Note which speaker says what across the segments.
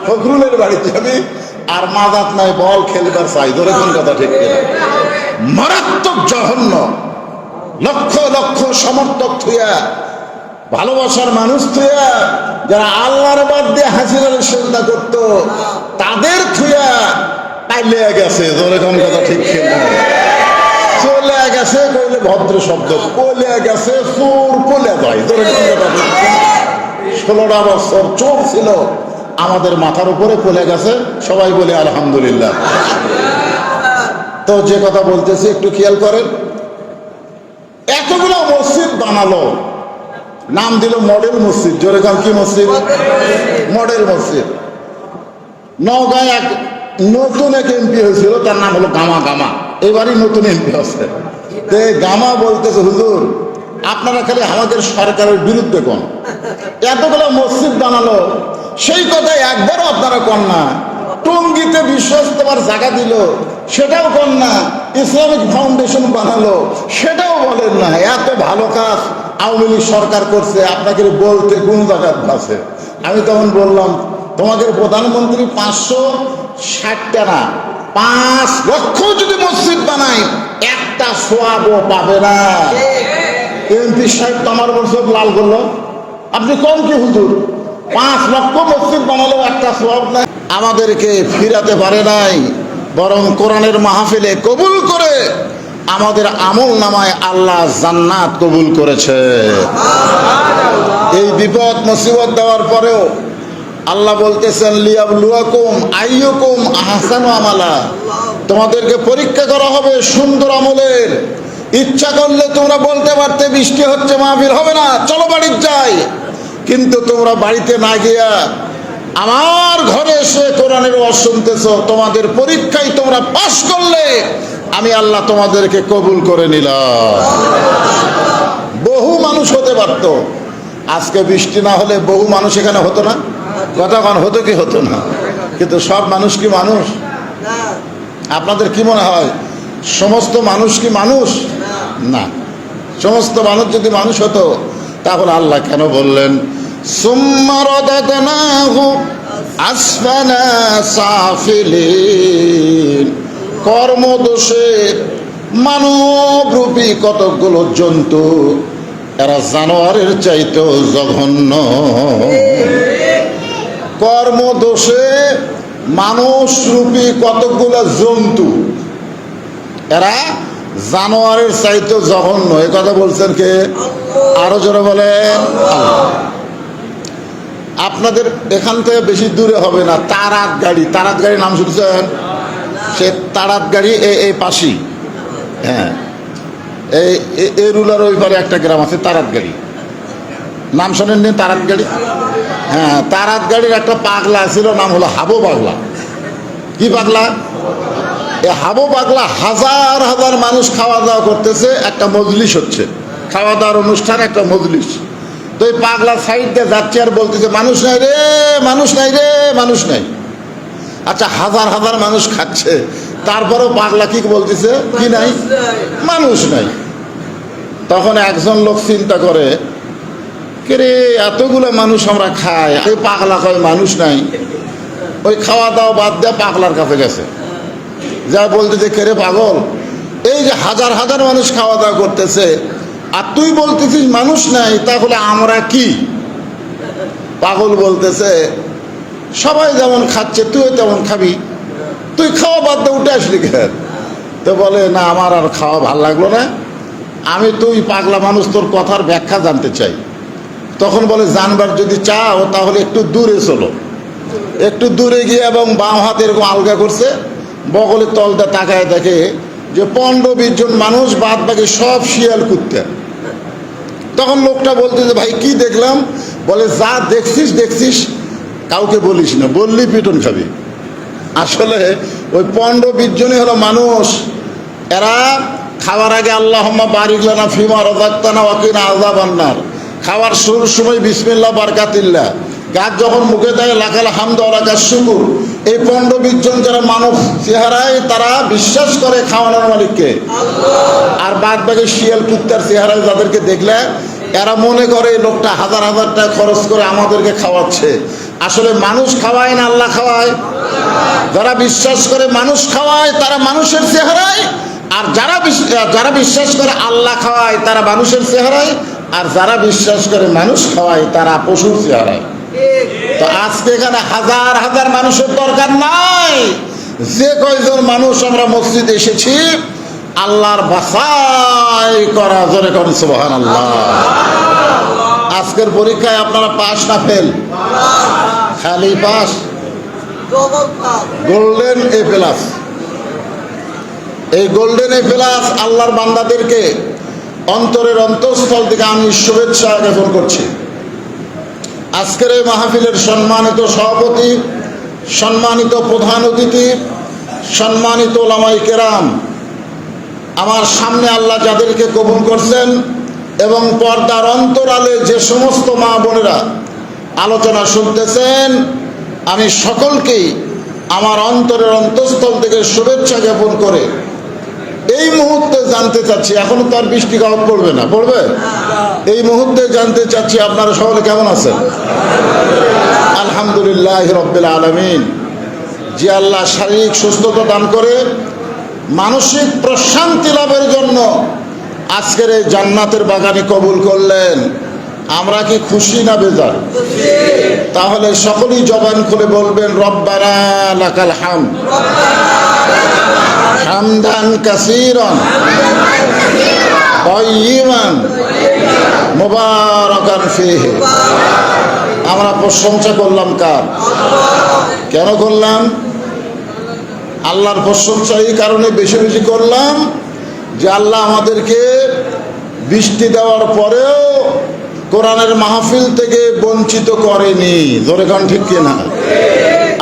Speaker 1: ফখরুলের বাড়িতে যাবি আর মাদাত নাই বল খেলবার চাই, ধরে কোন কথা ঠিক কিনা? মারাত্মক জঘন্য। লক্ষ লক্ষ সমর্থক থুয়া, ভালোবাসার মানুষ থুয়া, যারা আল্লাহর বাদ দিয়ে হাসিনার চিন্তা করত, তাদের থুয়া পাইলে গেছে, ধরে কোন কথা ঠিক কিনা? চলে গেছে কইলে ভদ্র শব্দ, পলে গেছে চোর পলে যায়, ধরে কোন কথা ঠিক কিনা? 16টা বছর চোর ছিল আমাদের মাথার উপরে পলে গেছে, সবাই বলে আলহামদুলিল্লাহ। তো যে কথা বলতেছি একটু খেয়াল করেন। এতগুলো মসজিদ বানালো, নাম দিল মডেল মসজিদ। জোরে কাল কি মসজিদ? মডেল মসজিদ। নওগাঁয় এক নতুন এক এমপি হয়েছিল, তার নাম হলো গামা। গামা এবারই নতুন এমপি আছে। গামা বলতেছে, হুজুর আপনারা খালি আমাদের সরকারের বিরুদ্ধে কোন, এতগুলো মসজিদ বানালো, সেই কথা একবারও আপনারা কোন না। টঙ্গীতে বিশ্বস্তবার জায়গা দিল, সেটাও কোন না। ইসলামিক ফাউন্ডেশন বানালো, সেটাও বলেন না। এত ভালো কাজ আওয়ামী লীগ সরকার করছে, আপনাকে বলতে কোন জায়গায় আছে? আমি তখন বললাম, তোমাদের প্রধানমন্ত্রী 560টা না 5 লক্ষ যদি মসজিদ বানায়, একটা সোয়াবও পাবে না। এমপি সাহেব তো আমার বছর লাল করলো, আপনি কম কি হুজুর? 5 লক্ষ মসজিদ বানালো, একটা সোয়াব নাই। আমাদেরকে ফিরাতে পারে নাই, বরং কোরআনের মাহফিলে কবুল করে আমাদের আমল নামায় আল্লাহ জান্নাত কবুল করেছে। এই বিপদ মুসিবত দেওয়ার পরেও আল্লাহ বলতেছেন, লিয়াবলুয়াকুম আইয়ুকুম আহসানু আমালা, তোমাদেরকে পরীক্ষা করা হবে সুন্দর আমলের। ইচ্ছা করলে তোমরা বলতে পারতে বৃষ্টি হচ্ছে, মাহফিল হবে না, চলো বাড়ির যাই। কিন্তু তোমরা বাড়িতে না গিয়া আমার ঘরে এসে কোরআনের ওয়াজ শুনতেছ। তোমাদের পরীক্ষায় তোমরা পাস করলে আমি আল্লাহ তোমাদেরকে কবুল করে নিলাম। বহু মানুষ হতে পারত, আজকে বৃষ্টি না হলে বহু মানুষ এখানে হতো না? কতক্ষণ হতো কি হতো না? কিন্তু সব মানুষ কি মানুষ? আপনাদের কি মনে হয় সমস্ত মানুষ কি মানুষ? না। সমস্ত মানুষ যদি মানুষ হতো তাহলে আল্লাহ কেন বললেন সুম্মা রাদাদনাহু আসফালা সাফিলিন? কর্মদোষে মানবরূপী কতগুলো জন্তু, এরা জানোয়ারের চাইতেও জঘন্য। কর্মদোষে মানুষরূপী কতগুলো জন্তু, এরা জানোয়ারের চাইতেও জঘন্য। এ কথা বলছেন কে? আরো জোরে বলেন। আপনাদের এখান থেকে বেশি দূরে হবে না, তারাত গাড়ি। তারাত গাড়ি নাম শুনছেন? সে তারাত গাড়ি এই পাশি, হ্যাঁ, এই রুলার ওই পারে একটা গ্রাম আছে তারাত গাড়ি, নাম শোনেননি? তারাত গাড়ি, হ্যাঁ। তারাত গাড়ির একটা পাগলা ছিল, নাম হলো হাবু পাগলা। কি পাগলা? এই হাবু পাগলা হাজার হাজার মানুষ খাওয়া দাওয়া করতেছে, একটা মজলিস হচ্ছে, খাওয়া দাওয়ার অনুষ্ঠান, একটা মজলিস। তো এই পাগলা সাইড দিয়ে যাচ্ছে আর বলতেছে, মানুষ নাই রে, মানুষ নাই রে, মানুষ নাই। আচ্ছা, হাজার হাজার মানুষ খাচ্ছে, তারপরেও পাগলা কি বলতেছে? কি নাই? মানুষ নাই। তখন একজন লোক চিন্তা করে, কে রে, এতগুলো মানুষ আমরা খাই, এই পাগলা কয় মানুষ নাই। ওই খাওয়া দাওয়া বাদ দিয়ে পাগলার কাছে গেছে, যা বলতেছে, কে রে পাগল, এই যে হাজার হাজার মানুষ খাওয়া দাওয়া করতেছে আর তুই বলতেছিস মানুষ নাই, তাহলে আমরা কি? পাগল বলতেছে, সবাই যেমন খাচ্ছে তুই তেমন খাবি, তুই খাওয়া বাদ দিয়ে উঠে আসলি কেন? তো বলে, না আমার আর খাওয়া ভাল লাগলো না, আমি তুই পাগলা মানুষ, তোর কথার ব্যাখ্যা জানতে চাই। তখন বলে, জানবার যদি চাও তাহলে একটু দূরে চলো। একটু দূরে গিয়ে এবং বাম হাত এরকম আলগা করছে, বগলের তলটা তাকায় দেখে যে 15-20 জন মানুষ, বাদ বাকি সব শিয়াল কুত্তা। তখন লোকটা বলতেছে, ভাই কি দেখলাম? বলে, যা দেখছিস দেখছিস, কাউকে বলিস না, বললি পিটন খাবি। আসলে ওই 15-20 জনই হলো মানুষ। এরা খাওয়ার আগে আল্লাহুম্মা বারিক লানা ফিমা রাযাকতানা ওয়া কিনা আযাবান নার, খাওয়ার শুরুর সময় বিসমিল্লাহ বারকাতিল্লাহ, গাছ যখন মুখে দেয় লাকাল হামদু ওয়া লাকাশ শুকুর। এই 15-20 জন যারা মানব চেহারায়, তারা বিশ্বাস করে খাওয়ানোর মালিককে, আর বাদ বাকি শিয়াল কুত্তার চেহারায় যাদেরকে দেখলে এরা মনে করে এই লোকটা হাজার হাজার টাকা খরচ করে আমাদেরকে খাওয়াচ্ছে, আসলে মানুষ খাওয়ায় না আল্লাহ খাওয়ায়? যারা বিশ্বাস করে মানুষ খাওয়ায় তারা মানুষের চেহারায়, আর যারা বিশ্বাস করে আল্লাহ খাওয়ায় তারা মানুষের চেহারায়, আর যারা বিশ্বাস করে মানুষ খাওয়ায় তারা পশুর চেহারায়। তো আজকে এখানে হাজার হাজার মানুষের দরকার নাই, যে কয়জন মানুষ আমরা মসজিদে এসেছি আল্লাহর বাছাই করা, জোরে করেন সুবহানাল্লাহ। আজকের পরীক্ষায় আপনারা পাস না ফেল? খালি পাস, গোল্ডেন এ প্লাস। এই গোল্ডেন এ প্লাস আল্লাহর বান্দাদেরকে অন্তরের অন্তঃস্থল থেকে আমি শুভেচ্ছা জ্ঞাপন করছি। আজকের এই মাহফিলের সম্মানিত সভাপতি, সম্মানিত প্রধান অতিথি, সম্মানিত ওলামায়ে কেরাম, আমার সামনে আল্লাহ যাদেরকে কবুল করছেন এবং পর্দার অন্তরালে যে সমস্ত মা বোনেরা আলোচনা শুনতেছেন, আমি সকলকেই আমার অন্তরের অন্তঃস্থল থেকে শুভেচ্ছা জ্ঞাপন করে এই মুহূর্তে জানতে চাচ্ছি, এখনো তো আর বৃষ্টিপাত পড়বে না, পড়বে? এই মুহূর্তে জানতে চাচ্ছি আপনারা সকলে কেমন আছেন? আলহামদুলিল্লাহ রাব্বিল আলামিন। যে আল্লাহ শারীরিক সুস্থতা দান করে মানসিক প্রশান্তি লাভের জন্য আজকের এই জান্নাতের বাগানে কবুল করলেন, আমরা কি খুশি না বেজার? তাহলে সকলেই জবান খুলে বলবেন রব্বানা লাকাল হামদ হামদান কাসীরান তাইয়িবান মুবারাকান ফীহি। আমরা প্রশংসা করলাম কার? কেন করলাম? আল্লাহর প্রশংসা এই কারণে বেশি বেশি করলাম যে আল্লাহ আমাদেরকে বৃষ্টি দেওয়ার পরেও কোরআনের মাহফিল থেকে বঞ্চিত করেনি। জোরে কান ঠিক কিনা?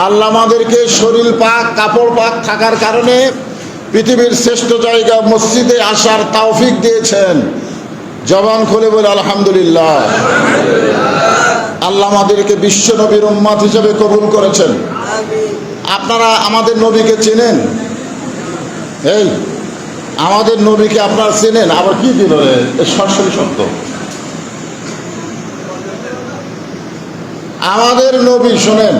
Speaker 1: আল্লাহ আমাদেরকে শরীর পাক, কাপড় পাক থাকার কারণে পৃথিবীর শ্রেষ্ঠ জায়গা মসজিদে আসার তৌফিক দিয়েছেন। জবান খুলে বলে আলহামদুলিল্লাহ। আল্লাহ আমাদেরকে বিশ্ব নবীর উম্মত হিসেবে কবুল করেছেন। আপনারা আমাদের নবীকে চেনেন? এই আমাদের নবীকে আপনারা চেনেন? আবার কি দিল সরাসরি সত্য। আমাদের নবী শোনেন,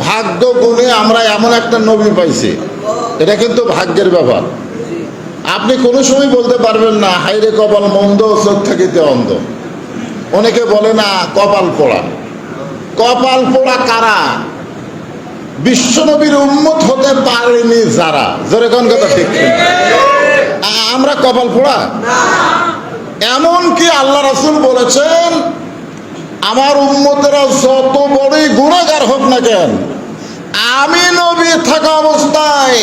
Speaker 1: ভাগ্য গুণে আমরা এমন একটা নবী পাইছি, এটা কিন্তু ভাগ্যের ব্যাপার। আপনি কোনো সময় বলতে পারবেন না হাইরে কপাল মন্দ, চোখ থাকিতে অন্ধ। অনেকে বলে না কপাল পোড়া। কপাল পোড়া কারা? বিশ্বনবীর উম্মত হতে পারেনি যারা। জোরে কোন কথা ঠিক? আমরা কপাল পোড়া? এমন কি আল্লাহ রাসূল বলেছেন, আমার উম্মতেরা যত বড়ই গুনাহগার হোক না কেন, আমি নবী থাকা অবস্থায়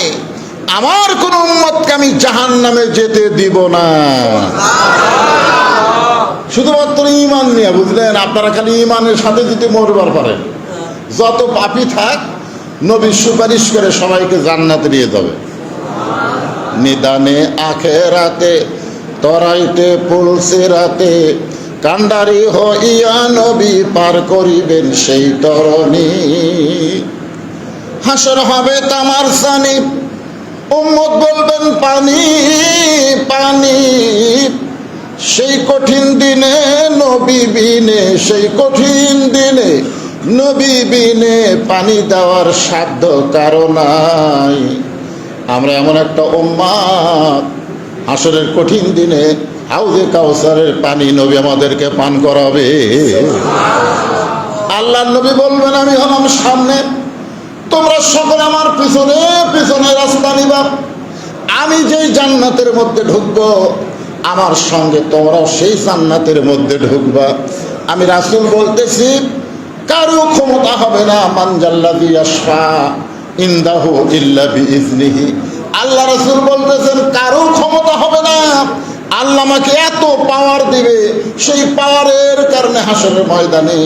Speaker 1: আমার কোন উম্মতকে আমি জাহান্নামে যেতে দিব না। শুধুমাত্র ঈমান নিয়ে, বুঝলেন? আপনারা খালি ঈমানের সাথে যদি মরবার পারেন, যত পাপী থাক নবী সুপারিশ করে সবাইকে জান্নাতে নিয়ে যাবে। নিদানে আখেরাতে তরাইতে পুলসে রাতে কান্ডারি হইয়া নবী পার করিবেন সেই তরণী। হাসর হবে তামার সানি, উম্মত বলবেন পানি পানি। সেই কঠিন দিনে নবী বিনে, সেই কঠিন দিনে নবী বিনে পানি দেওয়ার সাধ্য কারো নাই। আমরা এমন একটা উম্মত, হাসরের কঠিন দিনে হাউজে কাউসারের পানি নবী আমাদেরকে পান করাবে। আল্লাহর নবী বলবেন আমি হলাম সামনে, তোমরা সকলে আমার পিছনে পিছনে রাস্তা নিবা। আমি যেই জান্নাতের মধ্যে ঢুকবো, আমার সঙ্গে তোমরাও সেই জান্নাতের মধ্যে ঢুকবা। আমি রাসূল বলতেছি, কারো ক্ষমতা হবে না মানজাল্লাযী ইয়াশফা ইনদাহু ইল্লা বিইজনিহি। আল্লাহ রাসূল বলতেছেন কারো ক্ষমতা হবে না, আল্লাহ আমাকে এত পাওয়ার দিবে, সেই পাওয়ারের কারণে হাসরের ময়দানে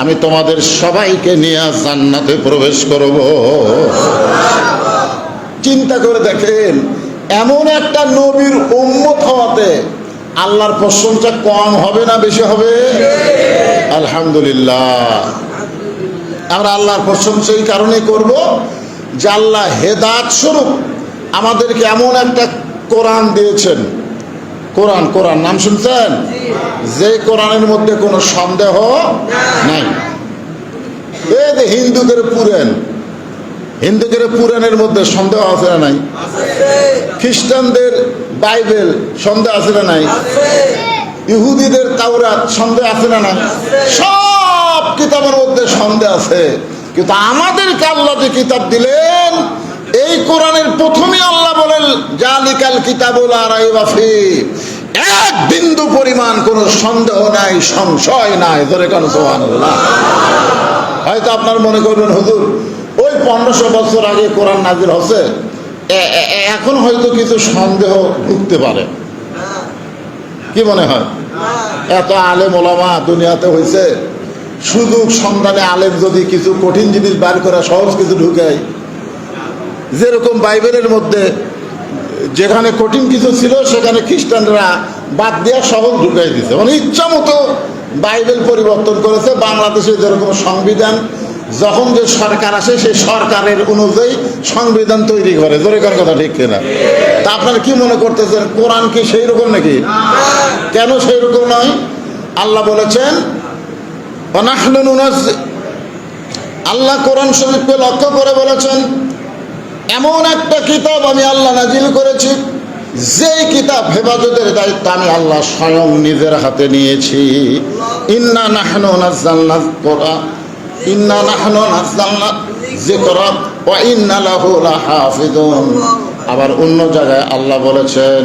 Speaker 1: আমি তোমাদের সবাইকে নিয়ে জান্নাতে প্রবেশ করব। চিন্তা করে দেখেন, এমন একটা নবীর উম্মত হওয়াতে আল্লাহর প্রশংসা কম হবে না বেশি হবে? আলহামদুলিল্লাহ। আমরা আল্লাহর প্রশংসা এই কারণে করব যে আল্লাহ হেদায়েত স্বরূপ আমাদেরকে এমন একটা কোরআন দিয়েছেন। কোরআন, কোরআন নাম শুনছেন? যে কোরআনের মধ্যে কোনো সন্দেহ নাই। এই যে হিন্দুদের পুরাণ, হিন্দুদের পুরাণের মধ্যে সন্দেহ আছে না নাই? খ্রিস্টানদের বাইবেল সন্দেহ আছে না নাই? ইহুদিদের তাওরাত সন্দেহ আছে না নাই? সব কিতাবের মধ্যে সন্দেহ আছে, কিন্তু আমাদেরকে আল্লাহ যে কিতাব দিলেন, এই কোরআনের প্রথমেই আল্লাহ বলেন জালিকাল কিতাবুল লা রাইবা ফীহি, এক বিন্দু পরিমাণ কোনো সন্দেহ নাই, সংশয় নাই। ধরে কেন সুবহানাল্লাহ। হয়তো আপনার মনে করবেন হুজুর ওই 1500 বছর আগে কোরআন নাজিল হচ্ছে, এখন হয়তো কিছু সন্দেহ ঢুকতে পারে। কি মনে হয়? এত আলেম ওলামা দুনিয়াতে হয়েছে, সুযোগ সন্ধানে আলেম যদি কিছু কঠিন জিনিস বার করা সহজ কিছু ঢুকায়, যেরকম বাইবেলের মধ্যে যেখানে কঠিন কিছু ছিল সেখানে খ্রিস্টানরা বাদ দেওয়া সহজ ঢুকাই দিচ্ছে, মানে ইচ্ছা মতো বাইবেল পরিবর্তন করেছে। বাংলাদেশে যেরকম সংবিধান, যখন যে সরকার আসে সেই সরকারের অনুযায়ী সংবিধান তৈরি করে। জোরে কার কথা ঠিক কিনা? তা আপনারা কি মনে করতেছেন কোরআন কি সেই রকম নাকি? কেন সেই রকম নয়? আল্লাহ বলেছেন আল্লাহ কোরআন শরীফকে লক্ষ্য করে বলেছেন, এমন একটা কিতাব আমি আল্লাহ নাজিল করেছি, যেই কিতাব হেফাজতের দায়িত্ব আমি আল্লাহ স্বয়ং নিজের হাতে নিয়েছি। ইন্না নাহনু নাযালনা কোরআন, ইন্না নাহনু নাযালনা যিকরা ওয়া ইন্না লাহু লাহাফিজুন। আবার অন্য জায়গায় আল্লাহ বলেছেন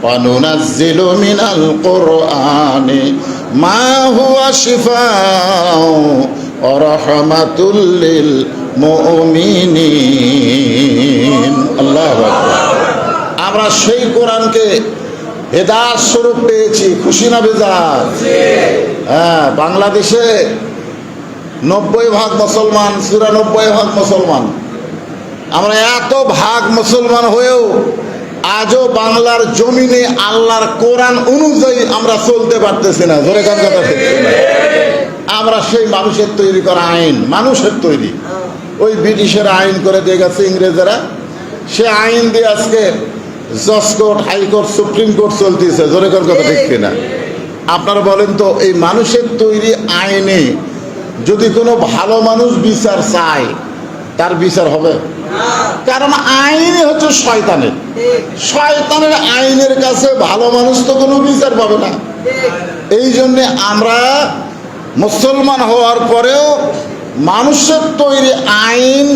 Speaker 1: ওয়া নুনাজ্জিলু মিনাল কোরআনি মা হুয়া শিফাউ ওয়া রাহমাতুল লিল মুমিনিন। আল্লাহু আকবার। আমরা সেই কোরআনকে হেদায়েত স্বরূপ পেয়েছি, খুশি না বেজার? হ্যাঁ, বাংলাদেশে 90% মুসলমান, 94% মুসলমান। আমরা এত ভাগ মুসলমান হয়েও আজও বাংলার জমিনে আল্লাহর কোরআন অনুযায়ী আমরা চলতে পারতেছি না। জোরে কার কথা ঠিক না? আমরা সেই মানুষের তৈরি করা আইন, মানুষের তৈরি, ওই ব্রিটিশের আইন করে দিয়ে গেছে ইংরেজেরা, সে আইন দিয়ে আজকে জজ কোর্ট, হাইকোর্ট, সুপ্রিম কোর্ট চলতেছে। জোরে কার কথা ঠিক কিনা? আপনারা বলেন তো, এই মানুষের তৈরি আইনে যদি কোনো ভালো মানুষ বিচার চায়, তার বিচার হবে? কারণ আইনই হচ্ছে শয়তানের, শয়তানের আইনের কাছে ভালো মানুষ তো কোনো বিচার পাবে না। এই জন্যে আমরা মুসলমান হওয়ার পরেও মানুষের তৈরি আইন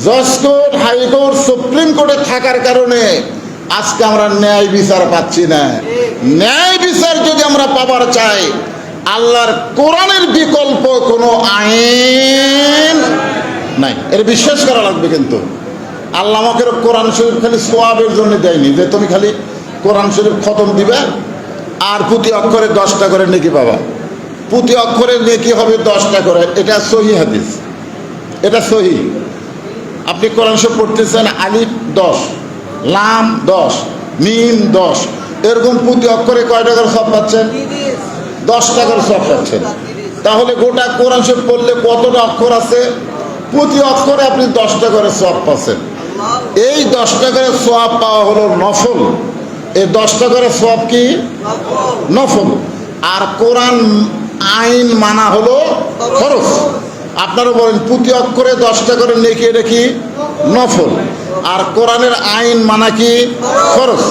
Speaker 1: জজ কোর্ট, হাইকোর্ট, সুপ্রিম কোর্টে থাকার কারণে আজকে আমরা ন্যায় বিচার পাচ্ছি না। ন্যায় বিচার যদি আমরা পাবার চাই, আল্লাহর কোরআনের বিকল্প কোনো আইন নাই, এর বিশ্বাস করা লাগবে। কিন্তু আল্লাহ আমাকে কোরআন শরীফ খালি সোয়াবের জন্য দেয়নি যে তুমি খালি কোরআন শরীফ খতম দিবে আর প্রতি অক্ষরে 10টা করে নেকি পাবা, প্রতি অক্ষরের নেকি হবে 10টা করে। এটা সহি হাদিস, এটা সহি। আপনি কোরআন শরীফ পড়তেছেন, আলিফ 10, লাম 10, মিম 10, এরকম প্রতি অক্ষরে কয়টা করে সব পাচ্ছেন? 10টা করে সব পাচ্ছেন। তাহলে গোটা কোরআন শরীফ পড়লে কতটা অক্ষর আছে? প্রতি অক্ষরে আপনি 10টা করে সওয়াব পাচ্ছেন। এই 10টা করে সওয়াব পাওয়া হলো নফল। এই 10টা করে সওয়াব কি? নফল। আর কোরআন আইন মানা হলো ফরজ। আপনারা বলেন প্রতি অক্ষরে 10টা করে নেকি, এটা কি? নফল। আর কোরআনের আইন মানা কি? ফরজ।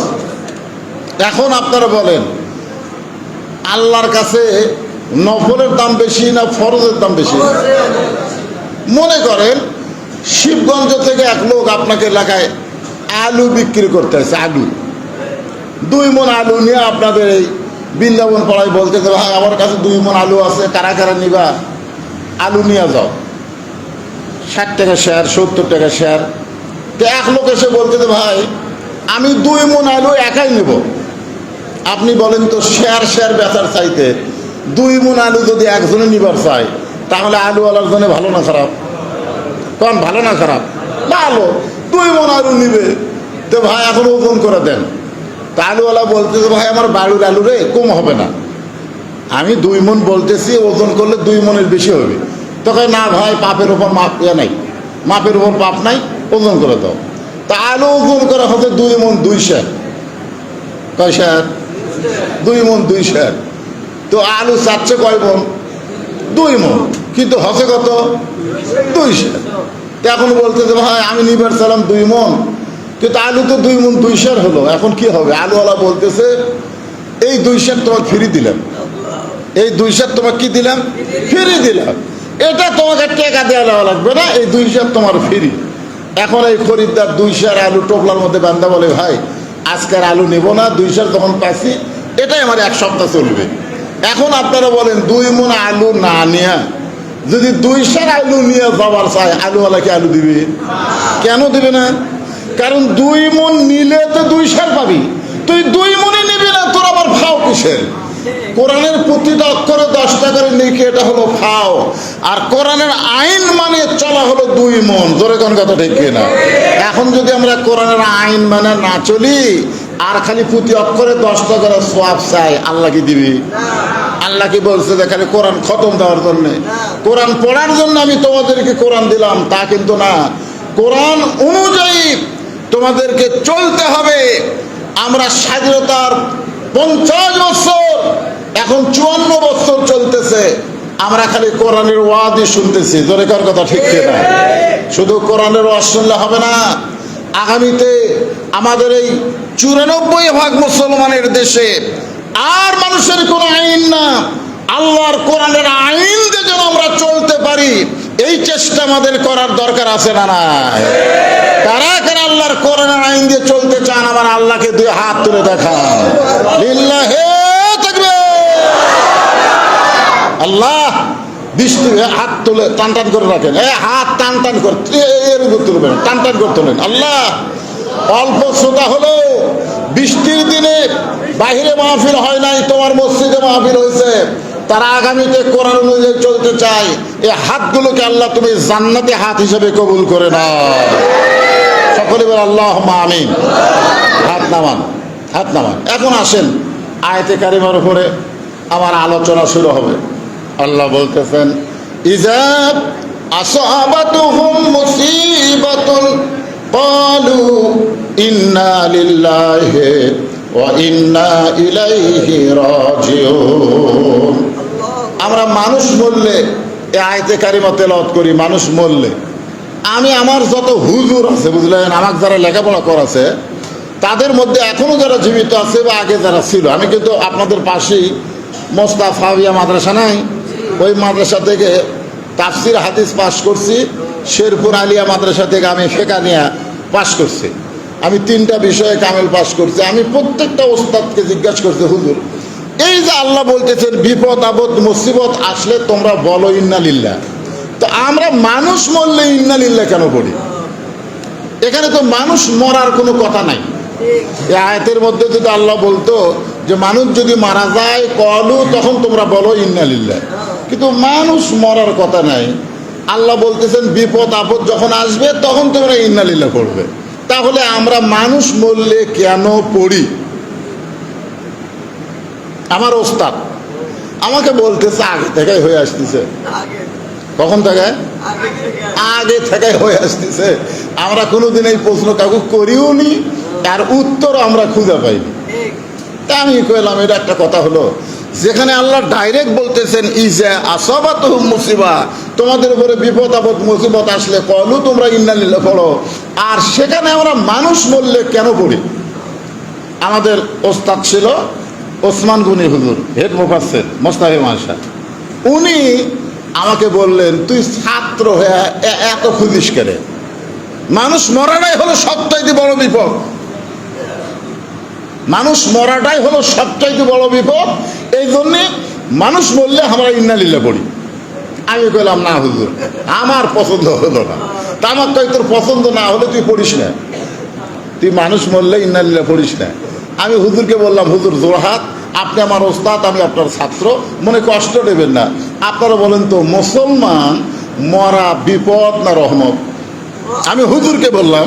Speaker 1: এখন আপনারা বলেন আল্লাহর কাছে নফলের দাম বেশি না ফরজের দাম বেশি? মনে করেন শিবগঞ্জ থেকে এক লোক আপনাকে এলাকায় আলু বিক্রি করতে আসছে, আলু 2 মণ আলু নিয়ে আপনাদের এই বৃন্দাবন পাড়ায় বলতেছে, ভাই আমার কাছে 2 মণ আলু আছে, কারা কারা নিবা? আলু নিয়ে যাও। 60 টাকা শেয়ার, 70 টাকা শেয়ার। তো এক লোক এসে বলতেছে, ভাই আমি 2 মণ আলু একাই নেব। আপনি বলেন তো শেয়ার শেয়ার বেচার চাইতে 2 মণ আলু যদি একজনে নিবার চায়, তাহলে আলুওয়ালার জন্য ভালো না খারাপ? কোন ভালো না খারাপ? ভালো। 2 মণ আলু নিবে, তো ভাই এখন ওজন করে দেন। তা আলুওয়ালা বলতেছে, ভাই আমার বাড়ির আলু রে, কম হবে না, আমি 2 মণ বলতেছি, ওজন করলে 2 মণের বেশি হবে। তখন না ভাই, পাপের ওপর মাপ নাই, মাপের ওপর পাপ নাই, ওজন করে দাও। তা আলু ওজন করা হচ্ছে 2 মণ 2 শেয়ার। কয় শেয়ার? 2 মণ 2 শেয়ার। তো আলু চাচ্ছে কয় মণ? 2 মণ। কিন্তু হসে কত 200। এখন বলতে যে ভাই আমি নিবার চালাম 2 মন, কিন্তু আলু তো 2 মন 200 হলো, এখন কি হবে? আলুওয়ালা বলতেছে এই 200 তোমাকে ফ্রি দিলাম, এই 200 তোমাকে কি দিলাম? ফ্রি দিলাম। এটা তোমাকে টাকা দেওয়া লাগবে না, এই 200 তোমার ফ্রি। এখন এই খরিদ্দার 200 আলু টোপলার মধ্যে বান্ধা বলে ভাই আজকের আলু নেব না, 200 যখন পাচ্ছি এটাই আমার 1 সপ্তাহ চলবে। এখন আপনারা বলেন 2 মন আলু না নিয়ে যদি 200 আলু নিয়ে যাবার চায়, আলুওয়ালা কি আলু দিবে? কেন দিবে না? কারণ 2 মন নিলে তো 200 পাবি, তুই 2 মনে নিবি না, তোর আবার ফাও কিসের? কোরআনের প্রতিটা অক্ষরে 10 টাকার লিখে, এটা হলো ফাও। আর কোরআনের আইন মানে চলা হলো 2 মন। জোরে কোন কথা ঠিক কিনা? এখন যদি আমরা কোরআনের আইন মানে না চলি আর খালি প্রতি অক্ষরে 10 টাকার সোয়াব চাই, আল্লাহ কি দিবি? আল্লাহ কি বলছে যে খালি কোরআন খতম দেওয়ার জন্য, কোরআন পড়ার জন্য আমি তোমাদেরকে কোরআন দিলাম? তা কিন্তু না। কোরআন অনুযায়ী তোমাদেরকে চলতে হবে। আমরা স্বাধীনতার 50 বছর, এখন 54 বছর চলতেছে, আমরা খালি কোরআনের ওয়াজই শুনতেছি। জোরে কার কথা ঠিক কিনা? শুধু কোরআনের ওয়াজ শুনলে হবে না। আগামীতে আমাদের এই 94% মুসলমানের দেশে আর মানুষের কোনো আইন না, আল্লাহর কোরআনের আইন দিয়ে যেন আমরা চলতে পারি, এই চেষ্টা আমাদের করার দরকার আছে না নাই? কারা কারা আল্লাহর কোরআনের আইন দিয়ে চলতে চান? আমার আল্লাহকে 2 হাত তুলে দেখান। লিল্লাহে তাকবীর। আল্লাহ বৃষ্টি হাত তুলে টান টান করে রাখেন, হাত টান টান করে এর উপর তুলবেন, টান টান করে তোলেন। আল্লাহ অল্প শ্রোতা হলো, বৃষ্টির দিনে বাহিরে মাহফিল হয় নাই, তোমার মসজিদে মাহফিল হয়েছে, তারা আগামীতে কোরআন অনুযায়ী চলতে চায়। এই হাতগুলোকে আল্লাহ তুমি জান্নাতে হাত হিসেবে কবুল করে নাও। সকলে বলে আল্লাহুম্মা আমিন। হাত নামান, হাত নামান। এখন আসেন আয়াতে কারিমার উপরে আমার আলোচনা শুরু হবে। আল্লাহ বলতেছেন ইযা আসাবাতুহুম মুসিবাতুন ক্বালু ইন্না লিল্লাহি ওয়া ইন্না ইলাইহি রাজিউন। আমরা মানুষ বললে এই আয়াতে কারিমা তেলাওয়াত করি, মানুষ বললে আমি আমার যত হুজুর আছে বুঝলেন, আমাকে যারা লেখাপড়া করাছে তাদের মধ্যে এখনো যারা জীবিত আছে বা আগে যারা ছিল, আমি কিন্তু আপনাদের পাশেই মোস্তাফাবিয়া মাদ্রাসা নাই, ওই মাদ্রাসা থেকে তাফসির হাদিস পাশ করছি, শেরপুর আলিয়া মাদ্রাসা থেকে আমি ফেকা নিয়ে পাশ করছি, আমি 3টা বিষয়ে কামেল পাশ করছি। আমি প্রত্যেকটা ওস্তাদকে জিজ্ঞাসা করছি হুজুর এই যে আল্লাহ বলতেছেন বিপদ আপদ মুসিবত আসলে তোমরা বলো ইন্না লিল্লাহ, তো আমরা মানুষ মরলে ইন্না লিল্লাহ কেন পড়ি? এখানে তো মানুষ মরার কোনো কথা নাই। এই আয়াতের মধ্যে যদি আল্লাহ বলতো যে মানুষ যদি মারা যায় কলু তখন তোমরা বলো ইন্না লিল্লাহ, কিন্তু মানুষ মরার কথা নাই। আল্লাহ বলতেছেন বিপদ আপদ যখন আসবে তখন তোমরা ইন্না লিল্লাহ পড়বে। তাহলে আমরা মানুষ মরলে কেন পড়ি? আমার ওস্তাদ আমাকে বলতেছে আগে থেকেই হয়ে আসতেছে। কখন থেকে? আগে থেকে হয়ে আসতেছে। আমরা কোনোদিন এই প্রশ্ন কাউকে করিও নি, তার উত্তর আমরা খুঁজে পাইনি। তা আমি কইলাম এটা একটা কথা হলো, যেখানে আল্লাহ ডাইরেক্ট বলতেছেন ইজা আসাবাতুহুম মুসিবা, তোমাদের উপরে বিপদ আপদ মুসিবত আসলে কলু তোমরা ইন্না লিল্লাহ পড়ো, আর সেখানে আমরা মানুষ মরলে কেন পড়ি? আমাদের ওস্তাদ ছিল ওসমান গনি হুজুর, হেড মুফাসসির মোস্তাফি মাশা, উনি আমাকে বললেন তুই ছাত্র হয়ে এত খুঁজিস কেন? মানুষ মরাটাই হলো সবচাইতে বড় বিপদ, মানুষ মরাটাই হলো সবচাইতে বড় বিপদ, এই জন্যে মানুষ মরলে আমরা ইন্না লিল্লাহ পড়ি। আমি কইলাম না হুজুর আমার পছন্দ হলো না। তা আমার কই তোর পছন্দ না হলে তুই পড়িস না, তুই মানুষ মরলে ইন্না লিল্লাহ পড়িস না। আমি হুজুরকে বললাম হুজুর জোরহাত, আপনি আমার ওস্তাদ, আমি আপনার ছাত্র, মনে কষ্ট নেবেন না। আপনারা বলেন তো মুসলমান মরা বিপদ না রহমত? আমি হুজুরকে বললাম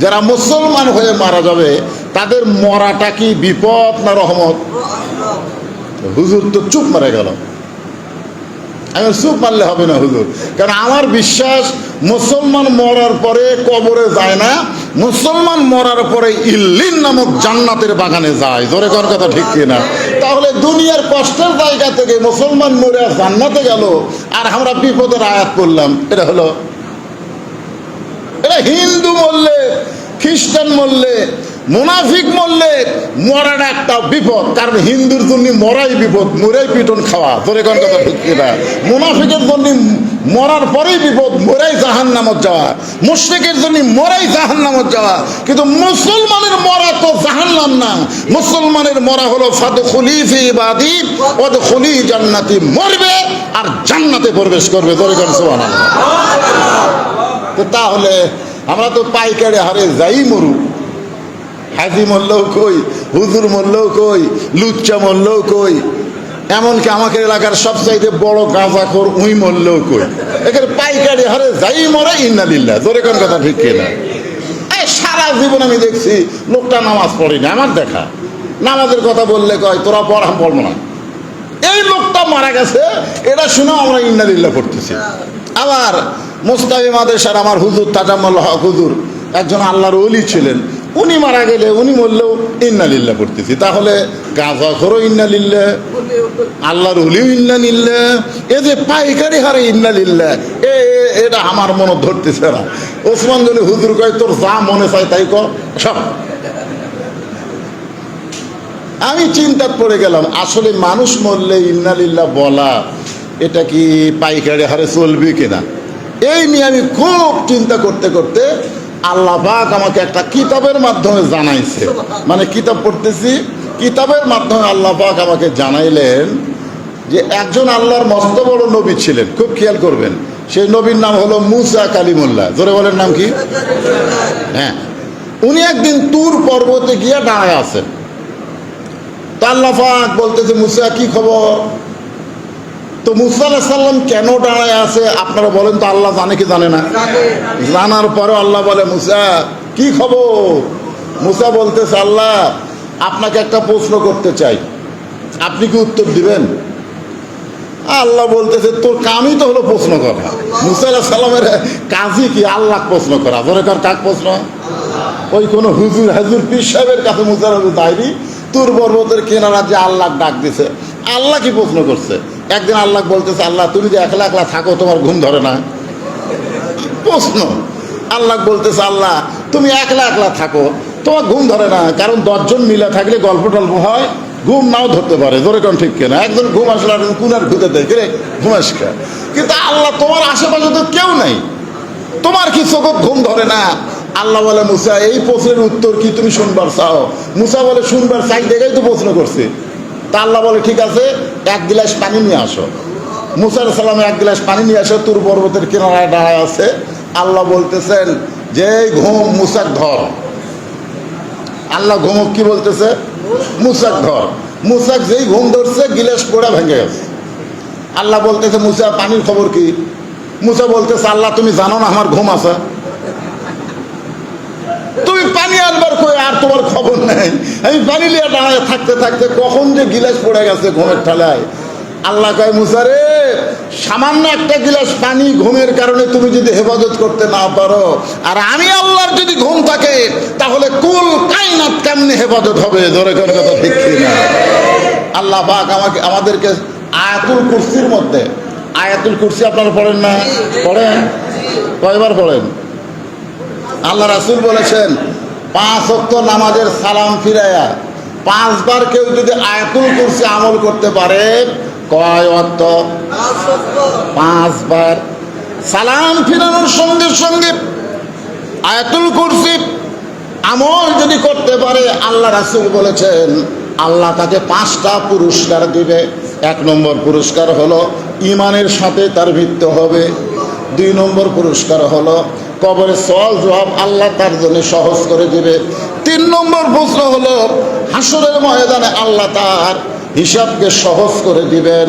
Speaker 1: যারা মুসলমান হয়ে মারা যাবে তাদের মরাটা কি বিপদ না রহমত? হুজুর তো চুপ মারা গেল। আমি চুপ মারলে হবে না হুজুর, কারণ আমার বিশ্বাস মুসলমান মরার পরে কবরে যায় না, মুসলমান মরার পরে ইল্লিন নামক জান্নাতের বাগানে যায়, জোরে কোন কথা ঠিক কিনা? তাহলে দুনিয়ার কষ্টের জায়গা থেকে মুসলমান মরে জান্নাতে গেল, আর আমরা বিপদের আয়াত করলাম। এটা হলো, এটা হিন্দু মরলে, খ্রিস্টান মরলে, মুনাফিক মরলে মরাটা একটা বিপদ, কারণ হিন্দুর জন্য মরাই বিপদ, মরাই পিটন খাওয়া, তোরে কোন কথা ঠিক কিনা? মুনাফিকের জন্য মরার পরেই বিপদ, মরাই জাহান্নামত যাওয়া, মুশরিকের জন্য মরাই জাহান্নামত যাওয়া। কিন্তু মুসলমানের মরা তো জাহান্নাম না, মুসলমানের মরা হলো ফাদখুলি ফি ইবাদি ওয়াদখুলি জান্নাতি, মরবে আর জান্নাতে প্রবেশ করবে, তোরে কোন সুবহানাল্লাহ। তো তাহলে আমরা তো পাইকারি হারে যাই মরু, হাজি মরলেও কই, হুজুর মরলেও কই, লুচ্চা মরলেও কই, এমনকি আমাকে এলাকার সবচাইতে বড় গাঁজাখোর উই মরলেও কই, এখানে পাইকারি হারে যাই মরে ইন্নালিল্লাহ, জোরে কোন কথা ঠিক কিনা? সারা জীবন আমি দেখছি লোকটা নামাজ পড়েনি, আমার দেখা। নামাজের কথা বললে কয় তোরা পড়া পড়বো না, এই লোকটা মারা গেছে এটা শুনে আমরা ইন্নালিল্লাহ পড়তেছি। আবার মুস্তাফি মাদেশার আমার হুজুর তাজাম্মুল হক হুজুর একজন আল্লাহর ওলি ছিলেন, উনি মারা গেলে, উনি মরলেও ইন্নালিল্লাহ পড়তেছি। তাহলে গাঁজাখোরও ইন্নালিল্লাহ, আল্লাহর ওলিও ইন্নালিল্লাহ, এ যে পাইকারি হারে ইন্নালিল্লাহ, এটা আমার মনে ধরতেছে না। ওসমান গনি হুজুর কয় তোর যা মনে চায় তাই কর সব। আমি চিন্তা করে গেলাম, আসলে মানুষ মরলে ইন্নালিল্লাহ বলা এটা কি পাইকারি হারে চলবে কিনা, এই নিয়ে আমি খুব চিন্তা করতে করতে আল্লাহ পাক আমাকে একটা কিতাবের মাধ্যমে জানাইছে, মানে কিতাব পড়তেছি, কিতাবের মাধ্যমে আল্লাহ পাক আমাকে জানাইলেন যে একজন আল্লাহর মস্ত বড় নবী ছিলেন, খুব খেয়াল করবেন, সেই নবীর নাম হলো মুসা কালিমুল্লাহ। জোরে বলেন নাম কি? হ্যাঁ, উনি একদিন তুর পর্বতে গিয়ে দাঁড়ায় আছেন। তো আল্লাহ পাক বলতেছে মুসা কি খবর? তো মুসা আলাইহিস সালাম কেন দাঁড়ায় আছে আপনারা বলেন তো, আল্লাহ জানে কি জানে না? জানার পরে আল্লাহ বলে মুসা কি খবর? মুসা বলতেছে আল্লাহ আপনাকে একটা প্রশ্ন করতে চাই, আপনি কি উত্তর দিবেন? আল্লাহ বলতেছে তোর কামই তো হলো প্রশ্ন করা। মুসা আলাইহিস সালামের কাজই কি? আল্লাহ প্রশ্ন করা। ধরে কার কাক প্রশ্ন? ওই কোনো হুজুর হাজুর পীর সাহেবের কাছে মুসা দায়রি তুর পর্বতের কিনারা যে আল্লাহ ডাক দিছে, আল্লাহ কি প্রশ্ন করছে? একদিন আল্লাহ বলতেছে আল্লাহ তুমি যে একলা একলা থাকো তোমার ঘুম ধরে না? প্রশ্ন। আল্লাহ বলতেছে আল্লাহ তুমি একলা একলা থাকো তোমার ঘুম ধরে না, কারণ 10 জন মিলে থাকলে গল্প টল্প হয়, ঘুম নাও ধরতে পারে, জোরে কোন ঠিক কিনা? একজন ঘুম আসলে আর কুনার ঘুরতে দেয় রে ঘুম আসকা, কিন্তু আল্লাহ তোমার আশেপাশে তো কেউ নাই, তোমার কি চোখ ঘুম ধরে না? আল্লাহ বলে মুসা এই প্রশ্নের উত্তর কি তুমি শুনবার চাও? মুসা বলে শুনবার চাই দেখেই তো প্রশ্ন করছে। তা আল্লাহ বলে ঠিক আছে 1 গ্লাস পানি নিয়ে আসো। মুসা আলাইহিস সালাম 1 গ্লাস পানি নিয়ে আসো, তুর পর্বতের কিনারায় দাঁড়ায় আছে। আল্লাহ বলতেছেন যে ঘুম মুসাক ধর। আল্লাহ ঘুমক কি বলতেছে? মুসাক ধর। মুসাক যেই ঘুম ধরছে গিলাস পোড়া ভেঙে গেছে। আল্লাহ বলতেছে মুসা পানির খবর কি? মুসা বলতেছে আল্লাহ তুমি জানো না আমার ঘুম আছে, তুমি পানি আনবার কই আর তোমার খবর নেই। আমি পানি নিয়ে দাঁড়ায় থাকতে থাকতে কখন যে গিলাস পড়ে গেছে ঘুমের ঠালায়। আল্লাহ কয় মুসা রে সামান্য একটা গিলাস পানি ঘুমের কারণে তুমি যদি হেফাজত করতে না পারো, আর আমি আল্লাহর যদি ঘুম থাকে তাহলে কুল কায়নাত কেমনে হেফাজত হবে? জোরে করে কথা ঠিক না? আল্লাহ পাক আমাদেরকে আয়াতুল কুরসির মধ্যে, আয়াতুল কুরসি আপনারা পড়েন না? পড়েন? কয়বার পড়েন? আল্লাহ রাসূল বলেছেন 5 ওয়াক্ত নামাজের সালাম ফিরায়া 5 বার কেউ যদি আয়াতুল কুরসি আমল করতে পারে, কয় ওয়াক্ত? 5 বার। সালাম ফিরানোর সঙ্গে সঙ্গে আয়াতুল কুরসি আমল যদি করতে পারে, আল্লাহ রাসূল বলেছেন আল্লাহ তাকে 5টা পুরস্কার দিবে। 1 নম্বর পুরস্কার হলো ঈমানের সাথে তার মৃত্যু হবে। 2 নম্বর পুরস্কার হলো কবরে সওয়াল জবাব আল্লাহ তার জন্য সহজ করে দিবে। 3 নম্বর প্রশ্ন হলো হাসরের ময়দানে আল্লাহ তার হিসাবকে সহজ করে দিবেন।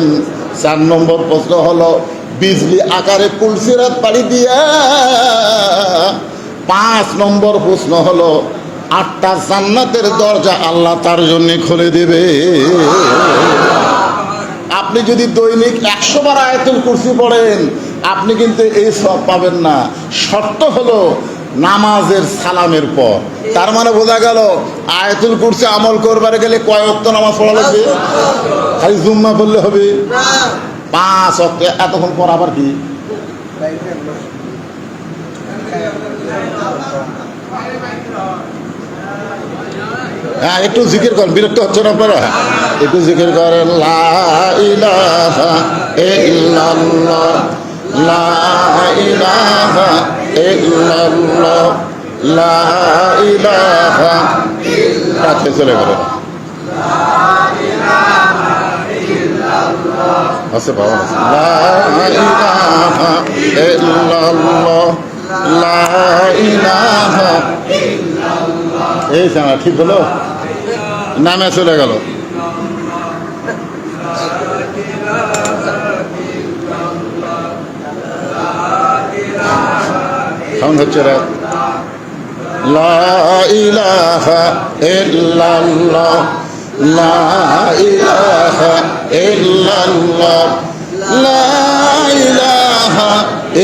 Speaker 1: 4 নম্বর প্রশ্ন হলো বিজলি আকারে পুলসিরাত পাড়ি দিয়া। 5 নম্বর প্রশ্ন হলো 8টা জান্নাতের দরজা আল্লাহ তার জন্য খুলে দিবে। আপনি যদি দৈনিক 100 বার আয়াতুল কুরসি পড়েন আপনি কিন্তু এই সব পাবেন না। শর্ত হলো নামাজের সালামের পর। তার মানে বোঝা গেল আয়াতুল কুরসি আমল করবার গেলে কয় ওয়াক্ত নামাজ পড়া লাগবে? খালি জুম্মা পড়লে হবে? 5 ওয়াক্ত। এতক্ষণ পর আবার কি? হ্যাঁ, একটু জিকির করেন, বিরক্ত হচ্ছেন আপনারা? একটু জিকির করেন, লা ইলাহা ইল্লাল্লাহ, লা ইলাহা ইল্লাল্লাহ, লা ইলাহা ইল্লাল্লাহ। চলে গেল আছে বাবা, লা ইলাহা ইল্লাল্লাহ, লা ইলাহা। এই শোনা ঠিক হলো, নামে চলে গেল। সাউন্ড হচ্ছে রে, লা ইলাহা ইল্লাল্লাহ, লা ইলাহা ইল্লাল্লাহ, লা ইলাহা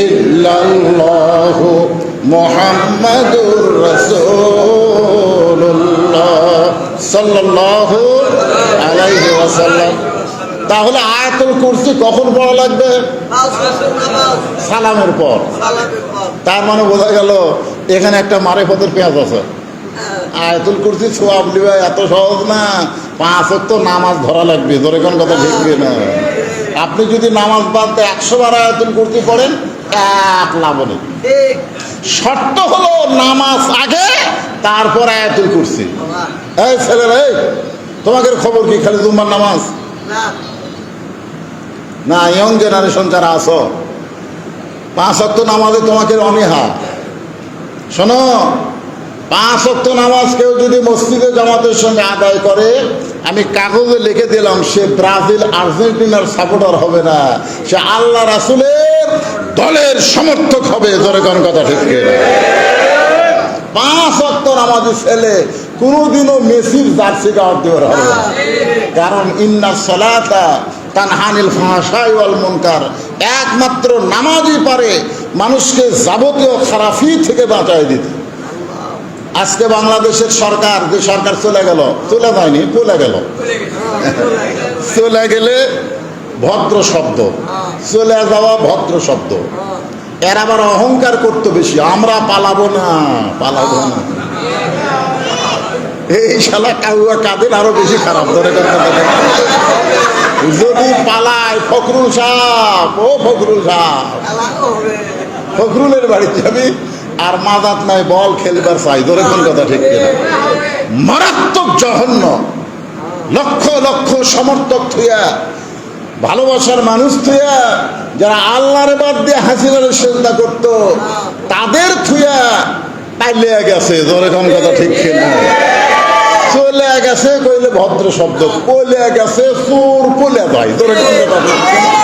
Speaker 1: ইল্লাল্লাহ মুহাম্মাদুর রাসূলুল্লাহ সাল্লাল্লাহু আলাইহি ওয়াসাল্লাম। তাহলে আয়াতুল কুরসি কখন পড়া লাগবে? সালামের পর। তার মানে বোঝা গেল এখানে একটা মারেফতের পেঁয়াজ আছে। আয়াতুল কুরসি সওয়াব লিবা এত সহজ না, 5 ওয়াক্ত নামাজ ধরা লাগবে। ধরে কোন কথা ঠিক না? আপনি যদি নামাজ বাদ 100 বার আয়াতুল কুরসি পড়েন, 1 লাভ নেই। শর্ত হলো নামাজ আগে, তারপর আয়াতুল কুরসি। এই ছেলেরা, এই তোমাদের খবর কি? খালি জুম্মার নামাজ না? ইয়ং জেনারেশন যারা আছো, 5 ওয়াক্ত নামাজে তোমাকে অনীহা। শোনো, 5 ওয়াক্ত নামাজ কেউ যদি মসজিদে জামাতের সঙ্গে আদায় করে, আমি কাগজে লিখে দিলাম, সে ব্রাজিল আর্জেন্টিনার সাপোর্টার হবে না, সে আল্লাহ রাসূলের দলের সমর্থক হবে। জোরে কোন কথা ঠিক না? 5 ওয়াক্ত নামাজি ছেলে কোনোদিনও মেসির জার্সি গাওয়ার দেওয়ার হবে না। কারণ ইন্নাস সালাতা তানহানিল ফাহশাই ওয়াল মুনকার, একমাত্র নামাজই পারে মানুষকে যাবতীয় খারাপি থেকে বাঁচায় দিতে। আজকে বাংলাদেশের সরকার, যে সরকার চলে গেল, চলে যায়নি, চলে গেল, চলে গেলে ভদ্র শব্দ, চলে যাওয়া ভদ্র শব্দ। এর আবার অহংকার করতে বেশি, আমরা পালাবো না, পালাবো না। এই শালা কাউয়া কাদের আরো বেশি খারাপ। ধরে যদি পালায়, ফখরুল সাহেব, ও ফখরুল সাহেব, ফখরুলের বাড়ি যাবি আর মাদাত নাই, বল খেলবার চাই। ধরে কোন কথা ঠিক কিনা? মারাত্মক জঘন্য। লক্ষ লক্ষ সমর্থক থুয়া, ভালোবাসার মানুষ থুয়া, যারা আল্লাহর বাদ দিয়ে হাসিনার চিন্তা করত, তাদের থুয়া পাইলে গেছে। ধরে কোন কথা ঠিক কিনা? চলে গেছে কইলে ভদ্র শব্দ, কইলে গেছে চোর, কইলে যায়। ধরে কোন কথা ঠিক কিনা?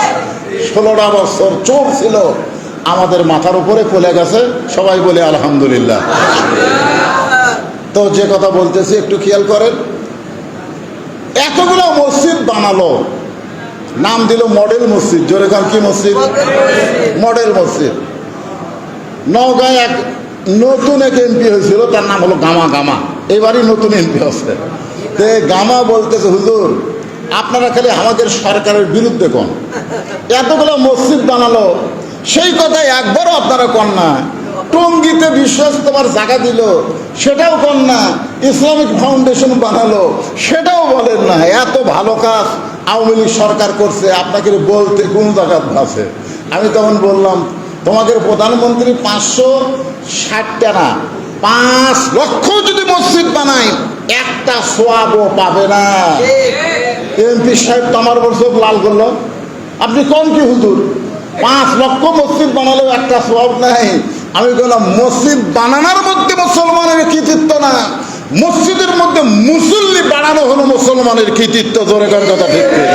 Speaker 1: 16টা বছর চোর ছিল আমাদের মাথার উপরে, চলে গেছে। সবাই বলে আলহামদুলিল্লাহ। তো যে কথা বলতেছি একটু খেয়াল করেন। এতগুলো মসজিদ বানালো, নাম দিল মডেল মসজিদ। জোরে কান, কি মসজিদ? মডেল মসজিদ। নওগাঁয় এক নতুন এক এমপি হয়েছিল, তার নাম হলো গামা। গামা এবারই নতুন এমপি হচ্ছে। তে গামা বলতেছে, হুজুর আপনারা খালি আমাদের সরকারের বিরুদ্ধে কোন, এতগুলো মসজিদ বানালো, সেই কথাই একবারও আপনারা কন না। টঙ্গীতে বিশ্বাস তোমার জায়গা দিল, সেটাও কন না। ইসলামিক ফাউন্ডেশন বানালো, সেটাও বলেন না। এত ভালো কাজ আওয়ামী লীগ সরকার করছে, আপনাকে বলতে কোন জায়গা আছে? আমি তখন বললাম, তোমাদের প্রধানমন্ত্রী 560টা না 5 লক্ষ যদি মসজিদ বানায়, একটা সোয়াবও পাবে না। এমপি সাহেব তো আমার বছর লাল করলো। আপনি কম কি হুজুর? 5 লক্ষ মসজিদ বানালেও একটা সোয়াব নাই। আমি বললাম, মসজিদ বানানোর মধ্যে মুসলমানের কৃতিত্ব না, মসজিদের মধ্যে মুসল্লি বানানো হলো মুসলমানের কৃতিত্ব। জোরে কার কথা ঠিক করে?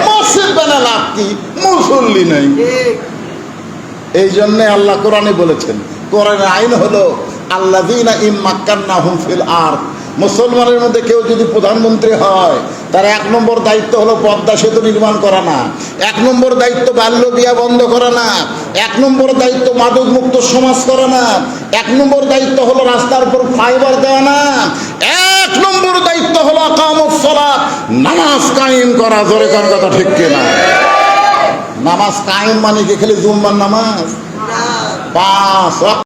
Speaker 1: মসজিদ বানা লাভ কি? মুসল্লি নেই। এই জন্যে আল্লাহ কোরআনে বলেছেন, কোরআনের আইন হলো আল্লাযীনা ইম্মাক্কান্নাহুম ফিল আরদ মুসলমানের মধ্যে কেউ যদি প্রধানমন্ত্রী হয়, তার 1 নম্বর দায়িত্ব হলো পদ্মা সেতু নির্মাণ করা না, 1 নম্বর দায়িত্ব বাল্য বিয়া বন্ধ করা না, 1 নম্বর দায়িত্ব মাদক মুক্ত সমাজ করা না, 1 নম্বর দায়িত্ব হলো রাস্তার উপর ফাইবার দেওয়া না, 1 নম্বর দায়িত্ব হলো আকামুস সালাত, নামাজ কায়েম করা। জোরে কোন কথা ঠিক কিনা? নামাজ কায়েম মানে কি খালি জুম্মার নামাজ? 5